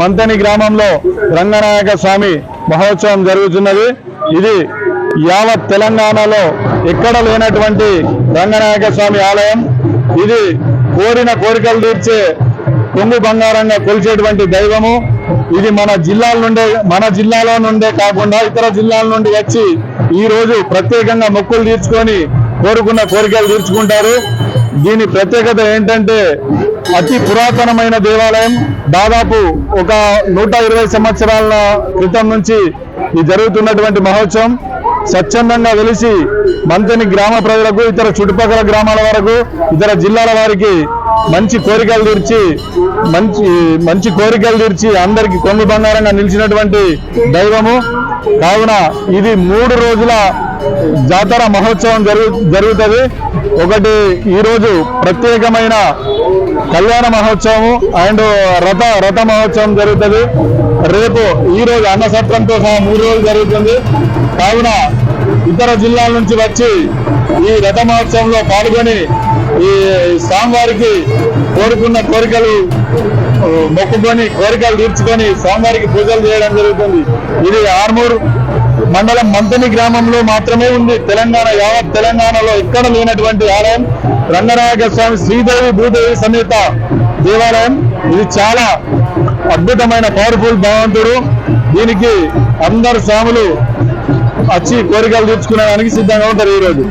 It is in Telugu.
మంతని గ్రామంలో రంగనాయక స్వామి మహోత్సవం జరుగుతున్నది। ఇది యావత్ తెలంగాణలో ఎక్కడ లేనటువంటి రంగనాయక స్వామి ఆలయం। ఇది కోరిన కోరికలు తీర్చే కొంగు బంగారంగా కొలిచేటువంటి దైవము। ఇది మన జిల్లాలో నుండే కాకుండా ఇతర జిల్లాల నుండి వచ్చి ఈ రోజు ప్రత్యేకంగా మొక్కులు తీర్చుకొని కోరుకున్న కోరికలు తీర్చుకుంటారు। దీని ప్రత్యేకత ఏంటంటే అతి పురాతనమైన దేవాలయం। దాదాపు ఒక 120 సంవత్సరాల క్రితం నుంచి ఈ జరుగుతున్నటువంటి మహోత్సవం స్వచ్ఛందంగా వెలిసి మంతని గ్రామ ప్రజలకు ఇతర చుట్టుపక్కల గ్రామాల వరకు ఇతర జిల్లాల వారికి మంచి కోరికలు తీర్చి అందరికి కొంగు బంగారంగా నిలిచినటువంటి దైవము। కావున ఇది 3 రోజుల జాతర మహోత్సవం జరుగుతుంది। ఒకటి ఈ రోజు ప్రత్యేకమైన కళ్యాణ మహోత్సవం అండ్ రథ మహోత్సవం జరుగుతుంది। రేపు ఈ రోజు అన్నసత్రంతో సహా 3 రోజులు జరుగుతుంది। కావున ఇతర జిల్లాల నుంచి వచ్చి ఈ రథ మహోత్సవంలో పాల్గొని ఈ స్వామివారికి కోరుకున్న కోరికలు మొక్కుకొని కోరికలు తీర్చుకొని స్వామివారికి పూజలు చేయడం జరుగుతుంది। ఇది ఆర్మూర్ మండలం మంతని గ్రామంలో మాత్రమే ఉంది। యావత్ తెలంగాణలో ఎక్కడ లేనటువంటి ఆలయం రంగనాయక స్వామి శ్రీదేవి భూదేవి సమేత దేవాలయం। ఇది చాలా అద్భుతమైన పవర్ఫుల్ భగవంతుడు। దీనికి అందరు స్వాములు వచ్చి కోరికలు తీర్చుకునేదానికి సిద్ధంగా ఉంటారు ఈ రోజు।